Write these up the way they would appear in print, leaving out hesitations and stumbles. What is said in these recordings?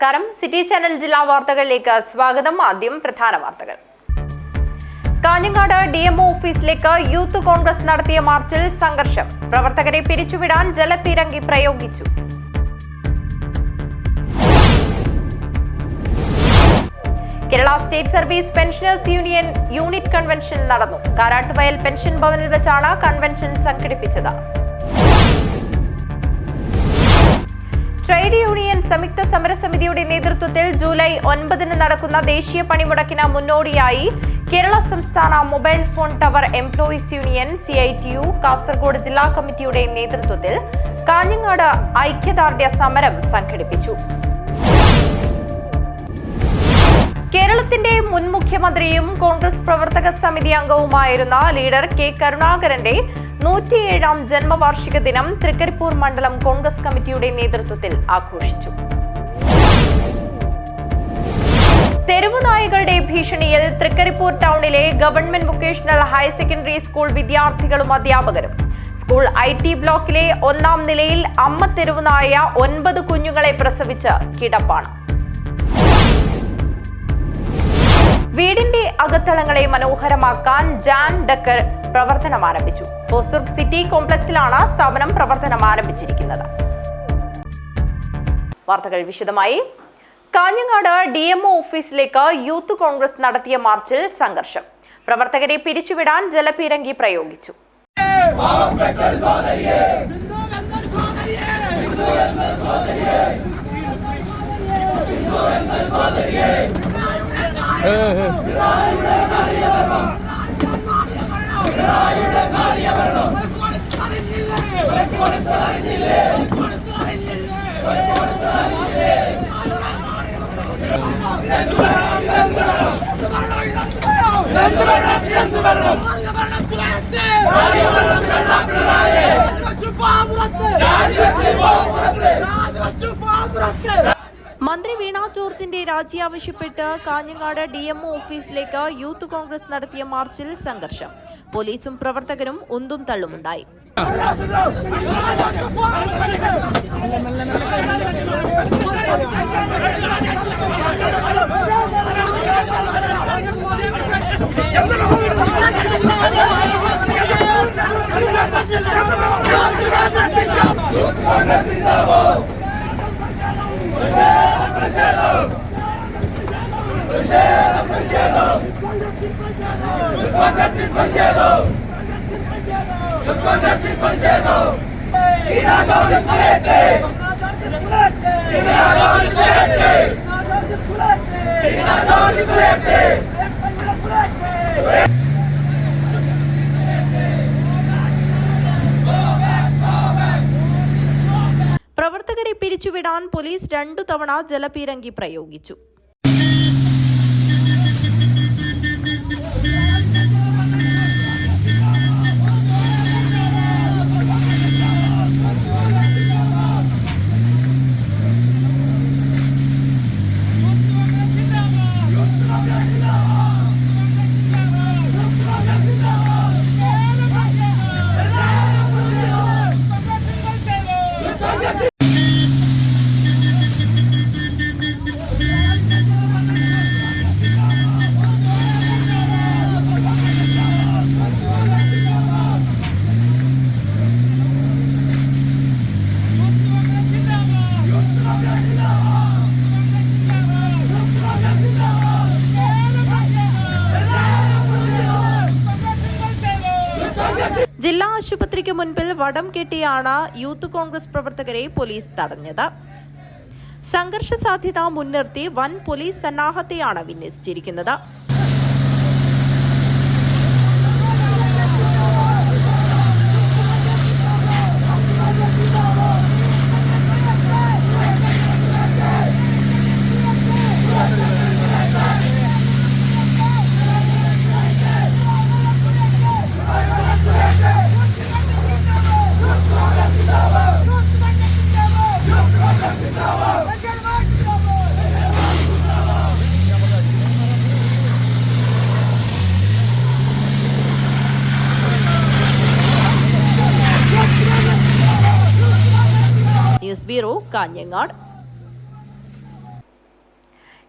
നമസ്കാരം. City channel ജില്ലാ വാർത്തകളിലേക്ക് സ്വാഗതം. ആദ്യം പ്രധാന വാർത്തകൾ. കാഞ്ഞങ്ങാട് ഡിഎംഒ ഓഫീസിലേക്ക് യൂത്ത് കോൺഗ്രസ് നടത്തിയ മാർച്ചിൽ സംഘർഷം. പ്രവർത്തകരെ പിരിച്ചുവിടാൻ ജലപീരങ്കി പ്രയോഗിച്ചു. Kerala state service pensioners union unit convention നടന്നു. കാരാട്ടുവയൽ പെൻഷൻ ഭവനിൽ വെച്ചാണ് കൺവെൻഷൻ സംഘടിപ്പിച്ചത്. ട്രേഡ് യൂണിയൻ സംയുക്ത സമരസമിതിയുടെ നേതൃത്വത്തിൽ ജൂലൈ 9 നടക്കുന്ന ദേശീയ പണിമുടക്കിന് മുന്നോടിയായി കേരള സംസ്ഥാന mobile phone tower employees union CITU Kasaragod ജില്ലാ കമ്മിറ്റിയുടെ നേതൃത്വത്തിൽ കാഞ്ഞങ്ങാട് ഐക്യദാർഢ്യ സമരം സംഘടിപ്പിച്ചു. കേരളത്തിന്റെ മുൻ മുഖ്യമന്ത്രിയും കോൺഗ്രസ് പ്രവർത്തക സമിതി അംഗവുമായിരുന്ന ലീഡർ കെ കരുണാകരന്റെ 107ാം ജന്മവാർഷിക ദിനം തൃക്കരിപ്പൂർ മണ്ഡലം കോൺഗ്രസ് കമ്മിറ്റിയുടെ നേതൃത്വത്തിൽ ആഘോഷിച്ചു. തെരുവുനായകളുടെ ഭീഷണിയിൽ തൃക്കരിപ്പൂർ ടൗണിലെ government vocational higher secondary school വിദ്യാർത്ഥികളും അധ്യാപകരും. സ്കൂൾ IT ബ്ലോക്കിലെ 1ാം നിലയിൽ അമ്മ തെരുവുനായ 9 കുഞ്ഞുങ്ങളെ പ്രസവിച്ച് കിടപ്പാണ്. വീടിന്റെ അകത്തളങ്ങളെ മനോഹരമാക്കാൻ ജാൻ ഡക്കർ പ്രവർത്തനം ആരംഭിച്ചു. ഹോസ്ദുർ സിറ്റി കോംപ്ലക്സിലാണ് സ്ഥാപനം പ്രവർത്തനം ആരംഭിച്ചിരിക്കുന്നത്. വാർത്തകൾ വിശദമായി. കാഞ്ഞങ്ങാട് DMO ഓഫീസിലേക്ക് യൂത്ത് കോൺഗ്രസ് നടത്തിയ മാർച്ചിൽ സംഘർഷം. പ്രവർത്തകരെ പിരിച്ചുവിടാൻ ജലപീരങ്കി പ്രയോഗിച്ചു. മന്ത്രി വീണ ജോർജിന്റെ രാജി ആവശ്യപ്പെട്ട് കാഞ്ഞങ്ങാട് DMO ഓഫീസിലേക്ക് യൂത്ത് കോൺഗ്രസ് നടത്തിയ മാർച്ചിൽ സംഘർഷം. പോലീസും പ്രവർത്തകരും ഉന്തും തള്ളുമുണ്ടായി. പ്രവർത്തകരെ പിരിച്ചുവിടാൻ പോലീസ് 2 തവണ ജലപീരങ്കി പ്രയോഗിച്ചു. ജില്ലാ ആശുപത്രിക്ക് മുൻപിൽ വടം കെട്ടിയാണ് യൂത്ത് കോൺഗ്രസ് പ്രവർത്തകരെ പോലീസ് തടഞ്ഞത്. സംഘർഷ സാധ്യത മുൻനിർത്തി വൻ പോലീസ് സന്നാഹത്തെയാണ് വിന്യസിച്ചിരിക്കുന്നത്. News bureau, Kanhangad.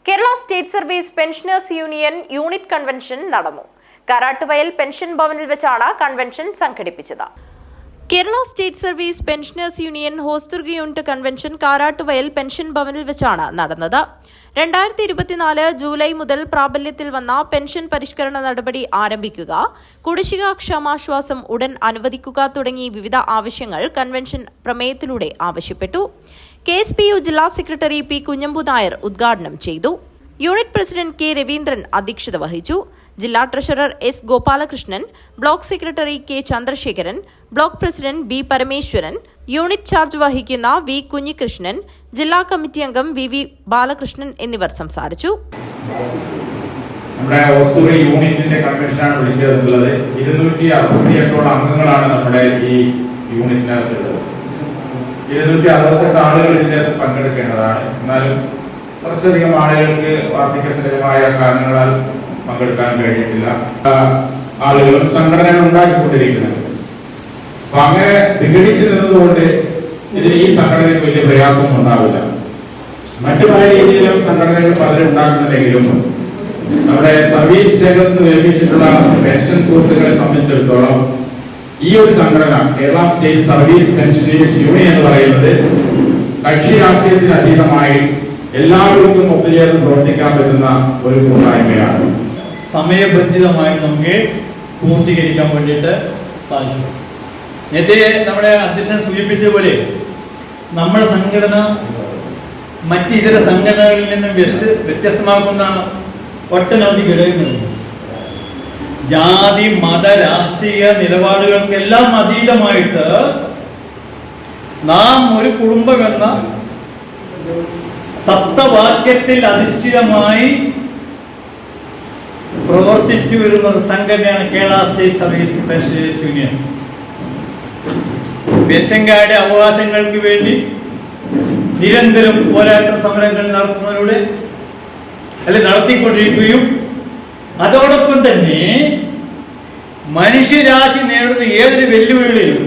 Kerala state service pensioners union unit convention നടന്നു. കാരാട്ടുവയൽ പെൻഷൻ ഭവനിൽ വെച്ചാണ് കൺവെൻഷൻ സംഘടിപ്പിച്ചത്. Kerala state service pensioners union Hosdurg unit convention Karattuvayal pension ഭവനിൽ വെച്ചാണ് നടന്നത്. 2024 ജൂലൈ മുതൽ പ്രാബല്യത്തിൽ വന്ന പെൻഷൻ പരിഷ്കരണ നടപടി ആരംഭിക്കുക, കുടിശ്ശിക ക്ഷമാശ്വാസം ഉടൻ അനുവദിക്കുക തുടങ്ങി വിവിധ ആവശ്യങ്ങൾ കൺവെൻഷൻ പ്രമേയത്തിലൂടെ ആവശ്യപ്പെട്ടു. KSPU ജില്ലാ സെക്രട്ടറി പി കുഞ്ഞമ്പു നായർ ഉദ്ഘാടനം ചെയ്തു. യൂണിറ്റ് പ്രസിഡന്റ് കെ രവീന്ദ്രൻ അധ്യക്ഷത വഹിച്ചു. ജില്ലാ treasurer S Gopalakrishnan, block secretary K Chandrasekharan, block president B Parameswaran, unit charge വഹിക്കുന്ന വി കുഞ്ഞികൃഷ്ണൻ, ജില്ലാ കമ്മിറ്റി അംഗം വി ബാലകൃഷ്ണൻ എന്നിവർ സംസാരിച്ചു. നമ്മുടെ ഹോസ്ദുർഗ് യൂണിറ്റിന്റെ കൺവെൻഷനാണ് വിളിച്ചിട്ടുള്ളത്. 268 അംഗങ്ങളാണ് നമ്മുടെ ഈ യൂണിറ്റിനകത്തുള്ളത്. 268 ആളുകൾ ഇതിന്റെ പങ്കെടുക്കേണ്ടതാണ്. എന്നാലും കുറച്ചധികം ആളുകൾക്ക് വാർദ്ധക്യസഹജമായ കാരണങ്ങളാൽ പങ്കെടുക്കാൻ കഴിഞ്ഞിട്ടില്ല. ആളുകളും സംഘടനകൾ ഉണ്ടാക്കിക്കൊണ്ടിരിക്കുന്നത്. അപ്പൊ അങ്ങനെ വിഘടിച്ചു നിന്നതുകൊണ്ട് ഇതിന് ഈ സംഘടനയ്ക്ക് വലിയ പ്രയാസം ഉണ്ടാവില്ല. മറ്റു പല രീതിയിലും സംഘടനകൾ പലരും ഉണ്ടാക്കുന്നുണ്ടെങ്കിലും നമ്മുടെ സർവീസ് രംഗത്ത് നിർമ്മിച്ചിട്ടുള്ള പെൻഷൻ സുഹൃത്തുക്കളെ സംബന്ധിച്ചിടത്തോളം ഈ ഒരു സംഘടന Kerala state service pensioners union എന്ന് പറയുന്നത് കക്ഷി രാഷ്ട്രീയത്തിന് അതീതമായി എല്ലാവർക്കും ഒത്തുചേർന്ന് പ്രവർത്തിക്കാൻ പറ്റുന്ന ഒരു കൂട്ടായ്മയാണ്. സമയബന്ധിതമായിട്ട് നമുക്ക് പൂർത്തീകരിക്കാൻ വേണ്ടിയിട്ട് സാധിച്ചു. നേരത്തെ നമ്മുടെ അധ്യക്ഷൻ സൂചിപ്പിച്ചതുപോലെ നമ്മുടെ സംഘടന മറ്റ് ഇതര സംഘടനകളിൽ നിന്നും വ്യത്യസ്തമാക്കുന്ന ഒട്ടനവധി ഘടകങ്ങളുണ്ട്. ജാതി മത രാഷ്ട്രീയ നിലപാടുകൾക്കെല്ലാം അതീതമായിട്ട് നാം ഒരു കുടുംബമെന്ന സപ്തവാക്യത്തിൽ അധിഷ്ഠിതമായി പ്രവർത്തിച്ചു വരുന്ന സംഘടനയാണ് Kerala state service pensioners union. പെൻഷൻകാരുടെ അവകാശങ്ങൾക്ക് വേണ്ടി നിരന്തരം പോരാട്ട സമരങ്ങൾ നടത്തുന്നതിലൂടെ നടത്തിക്കൊണ്ടിരിക്കുകയും അതോടൊപ്പം തന്നെ മനുഷ്യരാശി നേരിടുന്ന ഏതൊരു വെല്ലുവിളിയിലും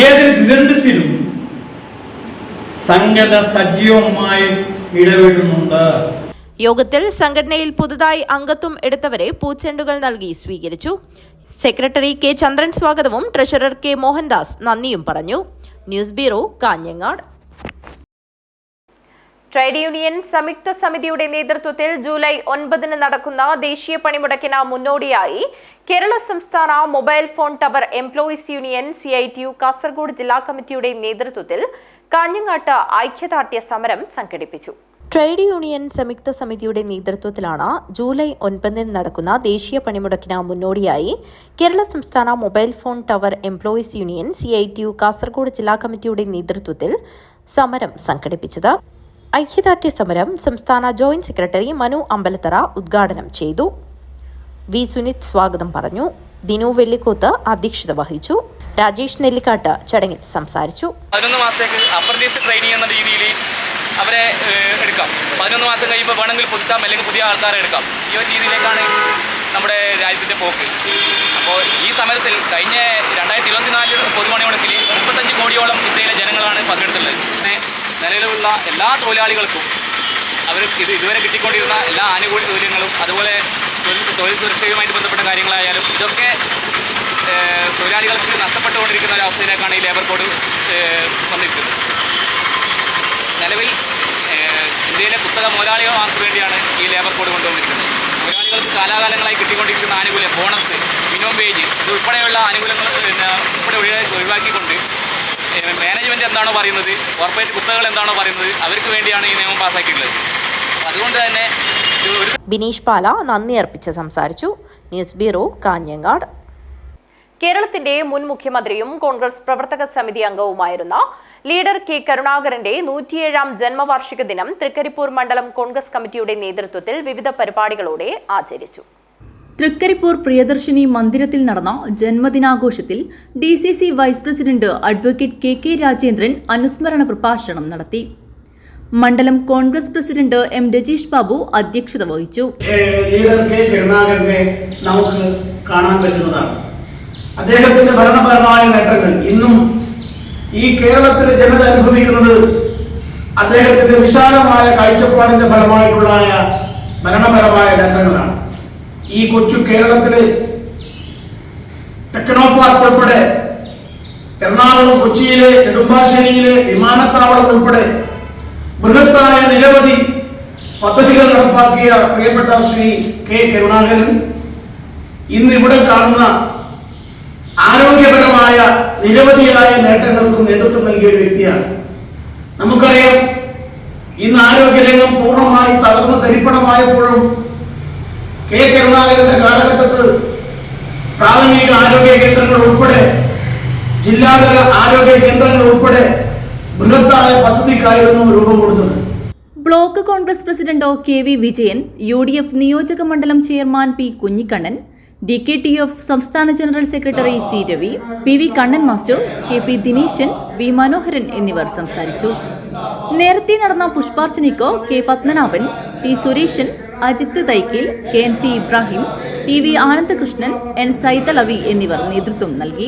ഏതൊരു ദുരന്തത്തിലും സംഘടന സജീവമായി ഇടപെടുന്നുണ്ട്. യോഗത്തിൽ സംഘടനയിൽ പുതുതായി അംഗത്വം എടുത്തവരെ പൂച്ചെണ്ടുകൾ നൽകി സ്വീകരിച്ചു. സെക്രട്ടറി കെ ചന്ദ്രൻ സ്വാഗതവും ട്രഷറർ കെ മോഹൻദാസ് നന്ദിയും പറഞ്ഞു. News bureau, Kanhangad. Trade union സംയുക്ത സമിതിയുടെ നേതൃത്വത്തിൽ ജൂലൈ 9 നടക്കുന്ന ദേശീയ പണിമുടക്കിന് മുന്നോടിയായി കേരള സംസ്ഥാന mobile phone tower employees union CITU Kasaragod ജില്ലാ കമ്മിറ്റിയുടെ നേതൃത്വത്തിൽ കാഞ്ഞങ്ങാട്ട് ഐക്യദാർഢ്യ സമരം സംഘടിപ്പിച്ചു. ട്രേഡ് യൂണിയൻ സംയുക്ത സമിതിയുടെ നേതൃത്വത്തിലാണ് ജൂലൈ 9 നടക്കുന്ന ദേശീയ പണിമുടക്കിന് മുന്നോടിയായി കേരള സംസ്ഥാന mobile phone tower employees union CITU Kasaragod ജില്ലാ കമ്മിറ്റിയുടെ നേതൃത്വത്തിൽ സമരം സംഘടിപ്പിച്ചത്. ഐക്യദാർഢ്യ സമരം സംസ്ഥാന ജോയിന്റ് സെക്രട്ടറി മനു അമ്പലത്തറ ഉദ്ഘാടനം ചെയ്തു. വി സുനിത് സ്വാഗതം പറഞ്ഞു. ദിനു വെള്ളിക്കോത്ത് അധ്യക്ഷത വഹിച്ചു. രാജേഷ് നെല്ലിക്കാട്ട് ചടങ്ങിൽ സംസാരിച്ചു. 11 മാസത്തേക്ക് അപ്രന്റീസ് ട്രെയിനിങ് എന്ന രീതിയിൽ അവരെ എടുക്കാം. 11 മാസം കഴിയുമ്പോൾ വേണമെങ്കിൽ പുതുക്കാം, അല്ലെങ്കിൽ പുതിയ ആൾക്കാരെ എടുക്കാം. ഈ ഒരു രീതിയിലേക്കാണ് നമ്മുടെ രാജ്യത്തിൻ്റെ പോക്ക്. അപ്പോൾ ഈ സമരത്തിൽ കഴിഞ്ഞ 2024 പൊതുപണിമുടക്കിൽ 35 കോടിയോളം ഇന്ത്യയിലെ ജനങ്ങളാണ് പങ്കെടുത്തുള്ളത്. നിലവിലുള്ള എല്ലാ തൊഴിലാളികൾക്കും അവർക്ക് ഇതുവരെ കിട്ടിക്കൊണ്ടിരുന്ന എല്ലാ ആനുകൂല്യങ്ങളും അതുപോലെ തൊഴിൽ സുരക്ഷയുമായിട്ട് ബന്ധപ്പെട്ട കാര്യങ്ങളായാലും ഇതൊക്കെ തൊഴിലാളികൾക്ക് നഷ്ടപ്പെട്ടുകൊണ്ടിരിക്കുന്ന ഒരു അവസ്ഥയിലേക്കാണ് ഈ ലേബർ കോഡ് വന്നിരിക്കുന്നത്. നിലവിൽ ഇന്ത്യയിലെ പുസ്തക മുതലാളികൾക്ക് വേണ്ടിയാണ് ഈ ലേബർ കോഡ് കൊണ്ടുവന്നിരിക്കുന്നത്. തൊഴിലാളികൾക്ക് കാലാകാലങ്ങളായി കിട്ടിക്കൊണ്ടിരിക്കുന്ന ആനുകൂല്യം, ബോണസ്, മിനിമം വേജ് ഇത് ഉൾപ്പെടെയുള്ള ആനുകൂല്യങ്ങൾ ഒഴിവാക്കിക്കൊണ്ട് മാനേജ്മെൻറ്റ് എന്താണോ പറയുന്നത്, കോർപ്പറേറ്റ് കുത്തകൾ എന്താണോ പറയുന്നത്, അവർക്ക് വേണ്ടിയാണ് ഈ നിയമം പാസ്സാക്കിയിട്ടുള്ളത്. അതുകൊണ്ട് തന്നെ ബിനീഷ് പാല നന്ദി അർപ്പിച്ച് സംസാരിച്ചു. News bureau, Kanhangad. കേരളത്തിന്റെ മുൻ മുഖ്യമന്ത്രിയും കോൺഗ്രസ് പ്രവർത്തക സമിതി അംഗവുമായിരുന്ന ലീഡർ കെ കരുണാകരന്റെ 107ാം ജന്മവാർഷിക ദിനം തൃക്കരിപ്പൂർ മണ്ഡലം കോൺഗ്രസ് കമ്മിറ്റിയുടെ നേതൃത്വത്തിൽ വിവിധ പരിപാടികളോടെ ആചരിച്ചു. തൃക്കരിപ്പൂർ പ്രിയദർശിനി മന്ദിരത്തിൽ നടന്ന ജന്മദിനാഘോഷത്തിൽ DCC vice president advocate KK Rajendran അനുസ്മരണ പ്രഭാഷണം നടത്തി. മണ്ഡലം കോൺഗ്രസ് പ്രസിഡന്റ് M രജീഷ് ബാബു അധ്യക്ഷത വഹിച്ചു. ലീഡർ കെ കരുണാകരനെ നമുക്ക് കാണാൻ പറ്റുന്നതാണ്. അദ്ദേഹത്തിന്റെ ഭരണപരമായ നേട്ടങ്ങൾ ഇന്നും ഈ കേരളത്തിലെ ജനത അനുഭവിക്കുന്നത് അദ്ദേഹത്തിന്റെ വിശാലമായ കാഴ്ചപ്പാടിന്റെ ഫലമായിട്ടുള്ള ഭരണപരമായ നേട്ടങ്ങളാണ്. ഈ കൊച്ചു കേരളത്തില് ടെക്നോ പാർക്ക് ഉൾപ്പെടെ എറണാകുളം, കൊച്ചിയിലെ നെടുമ്പാശ്ശേരിയിലെ വിമാനത്താവളം ഉൾപ്പെടെ ബൃഹത്തായ നിരവധി പദ്ധതികൾ നടപ്പാക്കിയ പ്രിയപ്പെട്ട ശ്രീ കെ കരുണാകരൻ ഇന്ന് ഇവിടെ കാണുന്ന ആരോഗ്യപരമായ നിരവധിയായ നേട്ടങ്ങൾക്കും നേതൃത്വം നൽകിയ ഒരു വ്യക്തിയാണ്. നമുക്കറിയാം, ഇന്ന് ആരോഗ്യരംഗം പൂർണ്ണമായി തകർന്ന് തരിപ്പണമായപ്പോഴും കെ കരുണാകരന്റെ കാലഘട്ടത്തിൽ പ്രാഥമിക ആരോഗ്യ കേന്ദ്രങ്ങൾ ഉൾപ്പെടെ ജില്ലാതല ആരോഗ്യ കേന്ദ്രങ്ങൾ ഉൾപ്പെടെ ബൃഹത്തായ പദ്ധതിക്കായിരുന്നു രൂപം കൊടുത്തത്. Block congress president K V Vijayan, UDF നിയോജക മണ്ഡലം ചെയർമാൻ പി കുഞ്ഞിക്കണ്ണൻ, DKTF സംസ്ഥാന general secretary C Ravi, PV Kannan master, KP Dineshan, V Manoharan എന്നിവർ സംസാരിച്ചു. നേരത്തെ നടന്ന പുഷ്പാർച്ചനയ്ക്ക് K Padmanabhan, T Sureshan, Ajith Thaikkel, KNC Ibrahim, TV Anandakrishnan, N Saithalavi എന്നിവർ നേതൃത്വം നൽകി.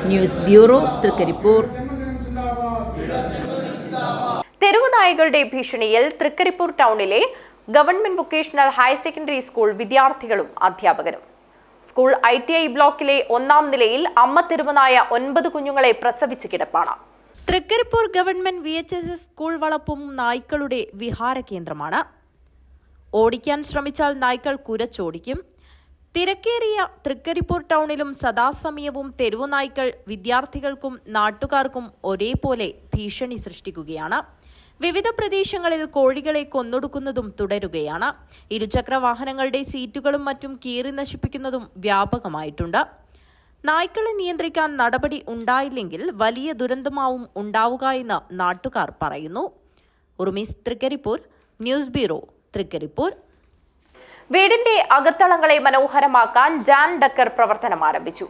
News bureau, Trikaripur. തെരുവ് നായകളുടെ ഭീഷണിയിൽ തൃക്കരിപ്പൂർ ടൗണിലെ government vocational higher secondary school വിദ്യാർത്ഥികളും അധ്യാപകരും. സ്കൂൾ ITI ബ്ലോക്കിലെ 1-ാം നിലയിൽ അമ്മ തെരുവുനായ 9 കുഞ്ഞുങ്ങളെ പ്രസവിച്ച് കിടപ്പാണ്. തൃക്കരിപ്പൂർ ഗവൺമെന്റ് VHSS സ്കൂൾ വളപ്പും നായ്ക്കളുടെ വിഹാര കേന്ദ്രമാണ്. ഓടിക്കാൻ ശ്രമിച്ചാൽ നായ്ക്കൾ കുരച്ചോടിക്കും. തിരക്കേറിയ തൃക്കരിപ്പൂർ ടൗണിലും സദാസമയവും തെരുവു നായ്ക്കൾ വിദ്യാർത്ഥികൾക്കും നാട്ടുകാർക്കും ഒരേപോലെ ഭീഷണി സൃഷ്ടിക്കുകയാണ്. വിവിധ പ്രദേശങ്ങളിൽ കോഴികളെ കൊന്നൊടുക്കുന്നതും തുടരുകയാണ്. ഇരുചക്ര വാഹനങ്ങളുടെ സീറ്റുകളും മറ്റും കീറി നശിപ്പിക്കുന്നതും വ്യാപകമായിട്ടുണ്ട്. നായ്ക്കളെ നിയന്ത്രിക്കാൻ നടപടി ഉണ്ടായില്ലെങ്കിൽ വലിയ ദുരന്തമാവും ഉണ്ടാവുക എന്ന് നാട്ടുകാർ പറയുന്നു. ഉറുമീസ്, തൃക്കരിപ്പൂർ. News bureau, Trikaripur. വീടിന്റെ അകത്തളങ്ങളെ മനോഹരമാക്കാൻ ജാൻ ഡക്കർ പ്രവർത്തനം ആരംഭിച്ചു.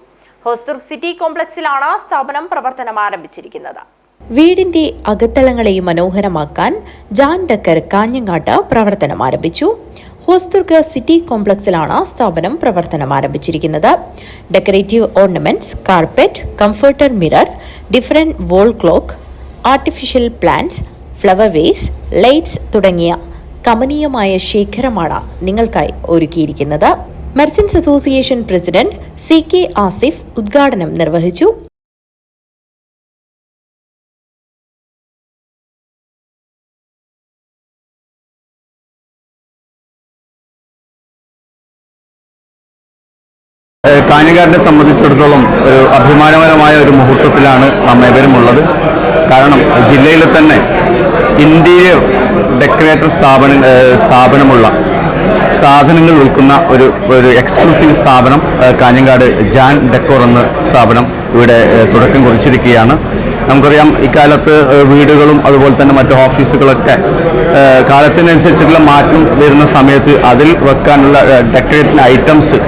ഹോസ്ദുർഗ് സിറ്റി കോംപ്ലക്സിലാണ് സ്ഥാപനം പ്രവർത്തനം ആരംഭിച്ചിരിക്കുന്നത്. വീടിന്റെ അകത്തളങ്ങളെ മനോഹരമാക്കാൻ ജാൻ ഡക്കർ കാഞ്ഞങ്ങാട്ട് പ്രവർത്തനം ആരംഭിച്ചു. ഹോസ്ദുർഗ് സിറ്റി കോംപ്ലക്സിലാണ് സ്ഥാപനം പ്രവർത്തനം ആരംഭിച്ചിരിക്കുന്നത്. Decorative ornaments, carpet, comforter mirror, different wall clock, artificial plants, flower vase, lights തുടങ്ങിയ കമനീയമായ ശേഖരമാണ് നിങ്ങൾക്കായി ഒരുക്കിയിരിക്കുന്നത്. Merchants association president CK Asif ഉദ്ഘാടനം നിർവഹിച്ചു. കാഞ്ഞങ്ങാടിനെ സംബന്ധിച്ചിടത്തോളം ഒരു അഭിമാനകരമായ ഒരു മുഹൂർത്തത്തിലാണ് നമ്മേവരും ഉള്ളത്. കാരണം ജില്ലയിലെ തന്നെ ഇന്റീരിയർ ഡെക്കറേറ്റർ സ്ഥാപനമുള്ള സാധനങ്ങൾ വിൽക്കുന്ന ഒരു എക്സ്ക്ലൂസീവ് സ്ഥാപനം കാഞ്ഞങ്ങാട് ജാൻ ഡെക്കോർ എന്ന സ്ഥാപനം ഇവിടെ തുടക്കം കുറിച്ചിരിക്കുകയാണ്. നമുക്കറിയാം, ഇക്കാലത്ത് വീടുകളും അതുപോലെ തന്നെ മറ്റു ഓഫീസുകളൊക്കെ കാലത്തിനനുസരിച്ചുള്ള മാറ്റം വരുന്ന സമയത്ത് അതിൽ വെക്കാനുള്ള ഡെക്കറേറ്റിംഗ് ഐറ്റംസ്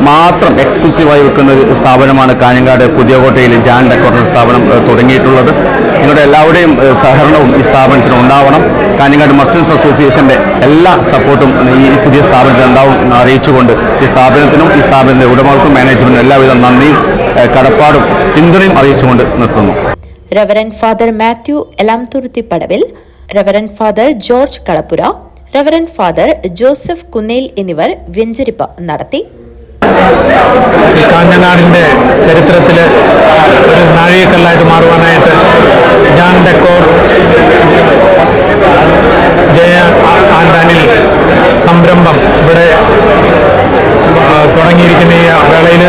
മാത്രം എക്സ്ക്ലൂസീവായി വെക്കുന്ന ഒരു സ്ഥാപനമാണ് കാഞ്ഞങ്ങാട് പുതിയകോട്ടയിൽ ജാൻ ഡെക്കോർ എന്ന സ്ഥാപനം തുടങ്ങിയിട്ടുള്ളത്. നിങ്ങളുടെ എല്ലാവരുടെയും സഹകരണവും ഈ സ്ഥാപനത്തിന് ഉണ്ടാവണം. കാഞ്ഞങ്ങാട് മെർച്ചന്റ്സ് അസോസിയേഷന്റെ എല്ലാ സപ്പോർട്ടും ഈ പുതിയ സ്ഥാപനത്തിന് ഉണ്ടാവും എന്ന് അറിയിച്ചുകൊണ്ട് ഈ സ്ഥാപനത്തിനും ഈ സ്ഥാപനത്തിന്റെ ഉടമകൾക്കും മാനേജ്മെന്റിനും എല്ലാവിധ നന്ദിയും കടപ്പാടും പിന്തുണയും അറിയിച്ചുകൊണ്ട് നിർത്തുന്നു. Reverend father Mathew Elamthuruthippadavil, reverend father George Kalappura, reverend father Joseph Kunnel എന്നിവർ വെഞ്ചരിപ്പ് നടത്തി. കാഞ്ഞങ്ങാടിൻ്റെ ചരിത്രത്തിൽ ഒരു നാഴികക്കല്ലായിട്ട് മാറുവാനായിട്ട് ജാൻ ഡെക്കോർ ജയ ആൻഡ് അനിൽ സംരംഭം ഇവിടെ തുടങ്ങിയിരിക്കുന്ന ഈ വേളയിൽ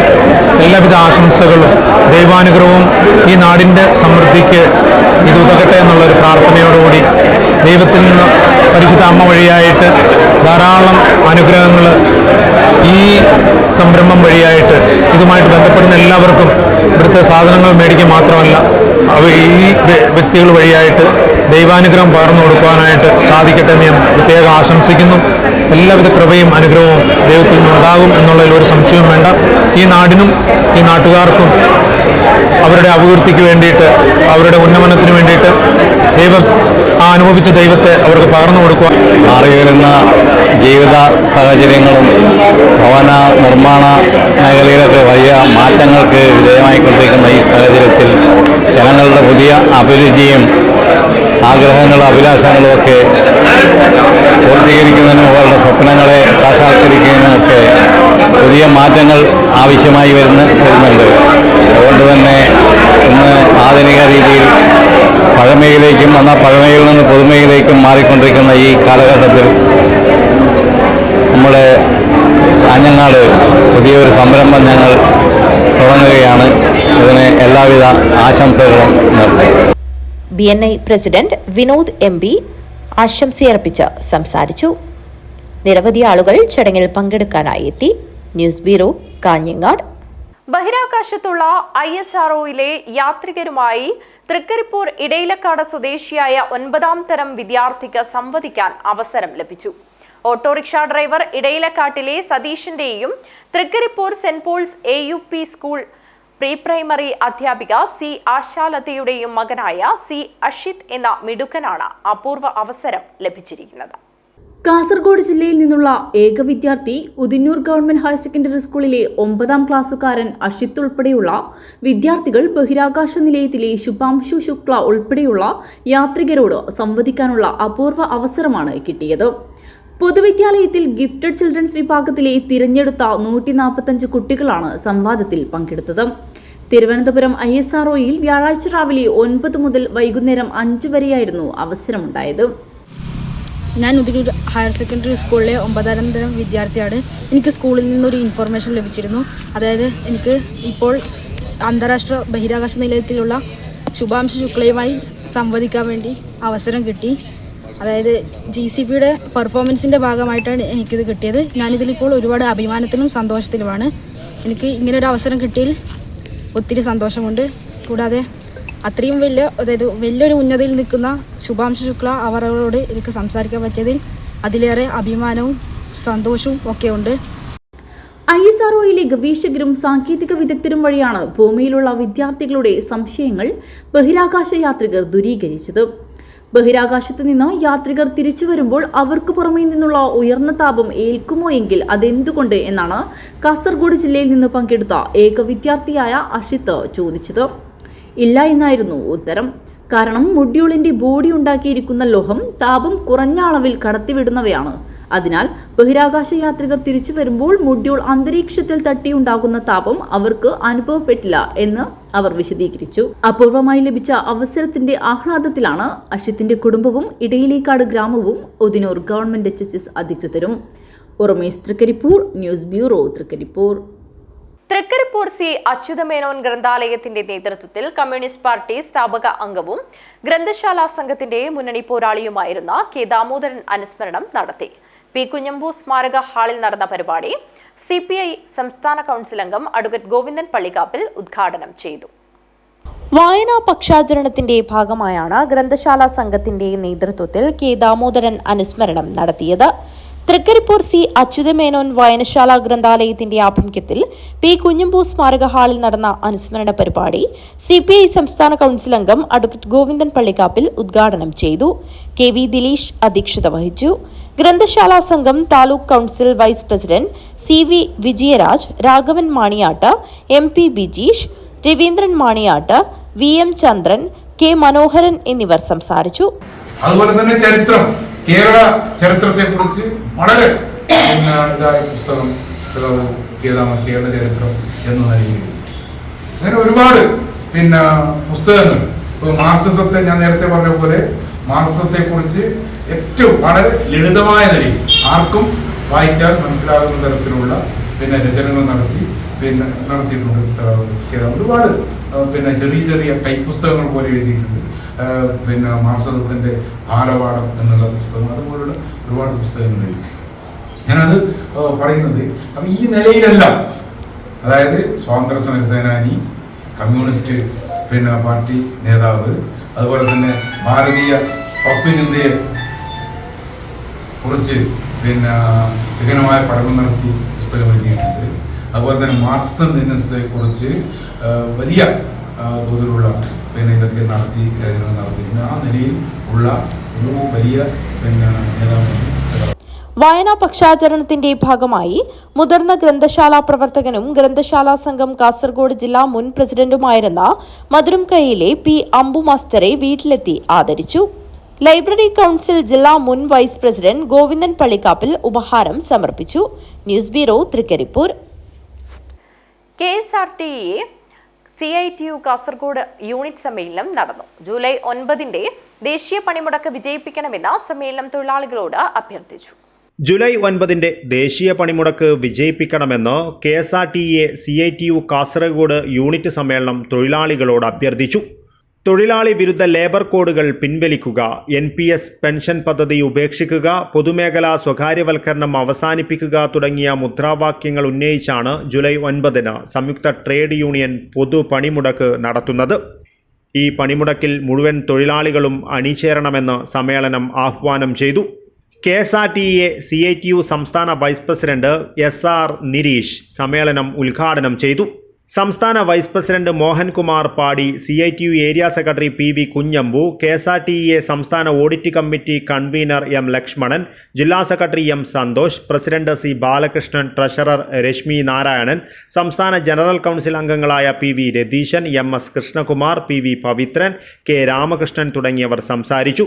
എല്ലാവിധ ആശംസകളും ദൈവാനുഗ്രഹവും ഈ നാടിൻ്റെ സമൃദ്ധിക്ക് ഇത് ഉതകട്ടെ എന്നുള്ളൊരു പ്രാർത്ഥനയോടുകൂടി ദൈവത്തിൽ നിന്ന് പരിശുദ്ധ അമ്മ വഴിയായിട്ട് ധാരാളം അനുഗ്രഹങ്ങൾ ഈ സംരംഭം വഴിയായിട്ട് ഇതുമായിട്ട് ബന്ധപ്പെടുന്ന എല്ലാവർക്കും ഇവിടുത്തെ സാധനങ്ങൾ മേടിക്കുക മാത്രമല്ല ഈ വ്യക്തികൾ വഴിയായിട്ട് ദൈവാനുഗ്രഹം പകർന്നു കൊടുക്കുവാനായിട്ട് സാധിക്കട്ടെ എന്ന് ഞാൻ പ്രത്യേകം ആശംസിക്കുന്നു. എല്ലാവിധ കൃപയും അനുഗ്രഹവും ദൈവത്തിൽ നിന്നുണ്ടാകും എന്നുള്ളതിൽ ഒരു സംശയവും വേണ്ട. ഈ നാടിനും ഈ നാട്ടുകാർക്കും അവരുടെ അഭിവൃദ്ധിക്ക് വേണ്ടിയിട്ട്, അവരുടെ ഉന്നമനത്തിന് വേണ്ടിയിട്ട് ദൈവം അനുഭവിച്ച ദൈവത്തെ അവർക്ക് പകർന്നു കൊടുക്കുക. മാറിവരുന്ന ജീവിത സാഹചര്യങ്ങളും ഭവന നിർമ്മാണ മേഖലയിലൊക്കെ വലിയ മാറ്റങ്ങൾക്ക് വിധേയമായിക്കൊണ്ടിരിക്കുന്ന ഈ സാഹചര്യത്തിൽ ജനങ്ങളുടെ പുതിയ അഭിരുചിയും ആഗ്രഹങ്ങളും അഭിലാഷങ്ങളും ഒക്കെ പൂർത്തീകരിക്കുന്നതിനും അവരുടെ സ്വപ്നങ്ങളെ സാക്ഷാത്കരിക്കുന്നതിനുമൊക്കെ പുതിയ മാറ്റങ്ങൾ ആവശ്യമായി വരുന്നുണ്ട്. അതുകൊണ്ട് തന്നെ ഇന്ന് ആധുനിക രീതിയിൽ പഴമയിലേക്കും എന്നാൽ പഴമയിൽ നിന്ന് പുതുമയിലേക്കും മാറിക്കൊണ്ടിരിക്കുന്ന ഈ കാലഘട്ടത്തിൽ നമ്മുടെ കാഞ്ഞങ്ങാട് പുതിയൊരു സംരംഭം ഞങ്ങൾ തുടങ്ങുകയാണ്. ഇതിന് എല്ലാവിധ ആശംസകളും നേർന്നു. BNI പ്രസിഡന്റ് വിനോദ് MP ആശംസയർപ്പിച്ച് സംസാരിച്ചു. നിരവധി ആളുകൾ ചടങ്ങിൽ പങ്കെടുക്കാനായി എത്തി. News bureau, Kanhangad. ബഹിരാകാശത്തുള്ള ISROയിലെ യാത്രികരുമായി തൃക്കരിപ്പൂർ ഇടയിലക്കാട് സ്വദേശിയായ 9ാം തരം വിദ്യാർത്ഥിക്ക് സംവദിക്കാൻ അവസരം ലഭിച്ചു. ഓട്ടോറിക്ഷ ഡ്രൈവർ ഇടയിലക്കാട്ടിലെ സതീഷിന്റെയും Trikaripur saint Paul's AUP school pre primary അധ്യാപിക C ആശാലതയുടെയും മകനായ C അഷിത് എന്ന മിടുക്കനാണ് അപൂർവ അവസരം ലഭിച്ചിരിക്കുന്നത്. കാസർഗോഡ് ജില്ലയിൽ നിന്നുള്ള ഏക വിദ്യാർത്ഥി ഉദിന്നൂർ ഗവൺമെന്റ് ഹയർ സെക്കൻഡറി സ്കൂളിലെ 9ാം ക്ലാസ്സുകാരൻ അഷിത്ത് ഉൾപ്പെടെയുള്ള വിദ്യാർത്ഥികൾ ബഹിരാകാശ നിലയത്തിലെ ശുഭാംശു ശുക്ല ഉൾപ്പെടെയുള്ള യാത്രികരോട് സംവദിക്കാനുള്ള അപൂർവ അവസരമാണ് കിട്ടിയത്. പൊതുവിദ്യാലയത്തിൽ ഗിഫ്റ്റഡ് ചിൽഡ്രൻസ് വിഭാഗത്തിലെ തിരഞ്ഞെടുത്ത 145 കുട്ടികളാണ് സംവാദത്തിൽ പങ്കെടുത്തത്. തിരുവനന്തപുരം ISROയിൽ വ്യാഴാഴ്ച രാവിലെ 9 മുതൽ വൈകുന്നേരം 5 വരെയായിരുന്നു അവസരമുണ്ടായത്. ഞാൻ ഉദിനൂർ ഹയർ സെക്കൻഡറി സ്കൂളിലെ 9ാം തരം വിദ്യാർത്ഥിയാണ്. എനിക്ക് സ്കൂളിൽ നിന്നൊരു ഇൻഫർമേഷൻ ലഭിച്ചിരുന്നു. അതായത് എനിക്ക് ഇപ്പോൾ അന്താരാഷ്ട്ര ബഹിരാകാശ നിലയത്തിലുള്ള ശുഭാംശു ശുക്ലയുമായി സംവദിക്കാൻ വേണ്ടി അവസരം കിട്ടി. അതായത് GCPയുടെ പെർഫോമൻസിൻ്റെ ഭാഗമായിട്ടാണ് എനിക്കിത് കിട്ടിയത്. ഞാനിതിലിപ്പോൾ ഒരുപാട് അഭിമാനത്തിലും സന്തോഷത്തിലുമാണ്. എനിക്ക് ഇങ്ങനൊരു അവസരം കിട്ടിയതിൽ ഒത്തിരി സന്തോഷമുണ്ട്. കൂടാതെ അത്രയും വലിയൊരു ഉന്നതിയിൽ നിൽക്കുന്ന ശുഭാംശു ശുക്ല അവരോട് എനിക്ക് സംസാരിക്കാൻ പറ്റിയതിൽ അതിലേറെ അഭിമാനവും സന്തോഷവും ഒക്കെ ഉണ്ട്. ISROയിലെ ഗവേഷകരും സാങ്കേതിക വിദഗ്ധരും വഴിയാണ് ഭൂമിയിലുള്ള വിദ്യാർത്ഥികളുടെ സംശയങ്ങൾ ബഹിരാകാശ യാത്രികർ ദൂരീകരിച്ചത്. ബഹിരാകാശത്തു നിന്ന് യാത്രികർ തിരിച്ചു വരുമ്പോൾ അവർക്ക് പുറമേ നിന്നുള്ള ഉയർന്ന താപം ഏൽക്കുമോ എങ്കിൽ അതെന്തുകൊണ്ട് എന്നാണ് കാസർഗോഡ് ജില്ലയിൽ നിന്ന് പങ്കെടുത്ത ഏക വിദ്യാർത്ഥിയായ അഷിത്ത് ചോദിച്ചത്. ഇല്ല എന്നായിരുന്നു ഉത്തരം. കാരണം മൊഡ്യൂളിന്റെ ബോഡി ഉണ്ടാക്കിയിരിക്കുന്ന ലോഹം താപം കുറഞ്ഞ അളവിൽ കടത്തിവിടുന്നവയാണ്. അതിനാൽ ബഹിരാകാശ യാത്രികർ തിരിച്ചു വരുമ്പോൾ മൊഡ്യൂൾ അന്തരീക്ഷത്തിൽ തട്ടിയുണ്ടാകുന്ന താപം അവർക്ക് അനുഭവപ്പെട്ടില്ല എന്ന് അവർ വിശദീകരിച്ചു. അപൂർവമായി ലഭിച്ച അവസരത്തിന്റെ ആഹ്ലാദത്തിലാണ് അഷിത്തിന്റെ കുടുംബവും ഇടയിലേക്കാട് ഗ്രാമവും ഉദിനൂർ ഗവൺമെന്റ് HSS അധികൃതരും. Urumees, Trikaripur. News bureau, Trikaripur. Trikaripur C Achuthamenon ഗ്രന്ഥാലയത്തിന്റെ നേതൃത്വത്തിൽ കമ്മ്യൂണിസ്റ്റ് പാർട്ടി സ്ഥാപക അംഗവും ഗ്രന്ഥശാല സംഘത്തിന്റെ മുന്നണി പോരാളിയുമായിരുന്ന K ദാമോദരൻ അനുസ്മരണം നടത്തി. P കുഞ്ഞമ്പു സ്മാരക ഹാളിൽ നടന്ന പരിപാടി CPI സംസ്ഥാന കൗൺസിൽ അംഗം അഡ്വക്കേറ്റ് ഗോവിന്ദൻ പള്ളിക്കാപ്പിൽ ഉദ്ഘാടനം ചെയ്തു. വായനാ പക്ഷാചരണത്തിന്റെ ഭാഗമായാണ് ഗ്രന്ഥശാല സംഘത്തിന്റെ നേതൃത്വത്തിൽ K ദാമോദരൻ അനുസ്മരണം നടത്തിയത്. തൃക്കരിപ്പൂർ C അച്യുതമേനോൻ വായനശാല ഗ്രന്ഥാലയത്തിന്റെ ആഭിമുഖ്യത്തിൽ P കുഞ്ഞമ്പു സ്മാരക ഹാളിൽ നടന്ന അനുസ്മരണ പരിപാടി CPI സംസ്ഥാന കൗൺസിൽ അംഗം അഡ്വക്കേറ്റ് ഗോവിന്ദൻ പള്ളിക്കാപ്പിൽ ഉദ്ഘാടനം ചെയ്തു. KV ദിലീഷ് അധ്യക്ഷത വഹിച്ചു. Granthasala Sangham taluk council vice president CV Vijayaraj, Raghavan Maniyat, MP Bijeesh, Raveendran Maniyat, VM Chandran, K Manoharan എന്നിവർ സംസാരിച്ചു. അതുപോലെ തന്നെ ചരിത്രം, കേരള ചരിത്രത്തെ കുറിച്ച് വളരെ ഇതായ പുസ്തകം കേരള ചരിത്രം എന്ന് നൽകിയിരുന്നു. അങ്ങനെ ഒരുപാട് പുസ്തകങ്ങൾ. ഇപ്പോൾ മാർക്സിസത്തെ, ഞാൻ നേരത്തെ പറഞ്ഞ പോലെ മാർക്സിസത്തെ കുറിച്ച് ഏറ്റവും വളരെ ലളിതമായ നിലയിൽ ആർക്കും വായിച്ചാൽ മനസ്സിലാകുന്ന തരത്തിലുള്ള രചനകൾ നടത്തിയിട്ടുണ്ട്. ഒരുപാട് ചെറിയ ചെറിയ കൈപ്പുസ്തകങ്ങൾ പോലെ എഴുതിയിട്ടുണ്ട്. മാർക്സിസത്തിന്റെ ആലവാടം എന്നുള്ള പുസ്തകം, അതുപോലുള്ള ഒരുപാട് പുസ്തകങ്ങൾ എഴുതി. ഞാനത് പറയുന്നത് അപ്പം ഈ നിലയിലെല്ലാം, അതായത് സ്വാതന്ത്ര്യ സമര സേനാനി, കമ്മ്യൂണിസ്റ്റ് പാർട്ടി നേതാവ്, അതുപോലെ തന്നെ ഭാരതീയ തത്വചിന്തയെ കുറിച്ച് വിപുലമായ പഠനം നടത്തി പുസ്തകം എഴുതിയിട്ടുണ്ട്. അതുപോലെ തന്നെ മാസ്റ്റർ ദിനത്തെക്കുറിച്ച് വലിയ തോതിലുള്ള ഇതൊക്കെ നടത്തിയിരുന്നു. ആ നിലയിൽ ഉള്ള ഒരു വലിയ നേതാവാണ്. വായനാ പക്ഷാചരണത്തിന്റെ ഭാഗമായി മുതിർന്ന ഗ്രന്ഥശാല പ്രവർത്തകനും ഗ്രന്ഥശാല സംഘം കാസർഗോഡ് ജില്ലാ മുൻ പ്രസിഡന്റുമായിരുന്ന മധുരംകൈയിലെ പി അമ്പു മാസ്റ്ററെ വീട്ടിലെത്തി ആദരിച്ചു. ലൈബ്രറി കൌൺസിൽ ജില്ലാ മുൻ വൈസ് പ്രസിഡന്റ് ഗോവിന്ദൻ പള്ളിക്കാപ്പിൽ ഉപഹാരം സമർപ്പിച്ചു. News bureau Trikaripur. KSRTE CITU Kasaragod unit സമ്മേളനം നടന്നു. ജൂലൈ 9 ദേശീയ പണിമുടക്ക് വിജയിപ്പിക്കണമെന്ന് സമ്മേളനം തൊഴിലാളികളോട് അഭ്യർത്ഥിച്ചു. ജൂലൈ 9 ദേശീയ പണിമുടക്ക് വിജയിപ്പിക്കണമെന്ന് KSRTE CITU കാസർഗോഡ് യൂണിറ്റ് സമ്മേളനം തൊഴിലാളികളോട് അഭ്യർത്ഥിച്ചു. തൊഴിലാളി വിരുദ്ധ ലേബർ കോഡുകൾ പിൻവലിക്കുക, NPS പെൻഷൻ പദ്ധതി ഉപേക്ഷിക്കുക, പൊതുമേഖലാ സ്വകാര്യവൽക്കരണം അവസാനിപ്പിക്കുക തുടങ്ങിയ മുദ്രാവാക്യങ്ങൾ ഉന്നയിച്ചാണ് ജൂലൈ 9 സംയുക്ത ട്രേഡ് യൂണിയൻ പൊതു പണിമുടക്ക് നടത്തുന്നത്. ഈ പണിമുടക്കിൽ മുഴുവൻ തൊഴിലാളികളും അണിചേരണമെന്ന് സമ്മേളനം ആഹ്വാനം ചെയ്തു. KSRTE CITU സംസ്ഥാന വൈസ് പ്രസിഡന്റ് SR നിരീഷ് സമ്മേളനം ഉദ്ഘാടനം ചെയ്തു. സംസ്ഥാന vice president Mohankumar Padi, CITU area secretary PV Kunhambu, KSRTE സംസ്ഥാന audit committee convener M Lakshmanan, ജില്ലാ secretary M Santhosh, president C Balakrishnan, treasurer Reshmi Narayanan, സംസ്ഥാന ജനറൽ കൗൺസിൽ അംഗങ്ങളായ PV Ratheeshan, MS Krishnakumar, PV Pavithran, K Ramakrishnan തുടങ്ങിയവർ സംസാരിച്ചു.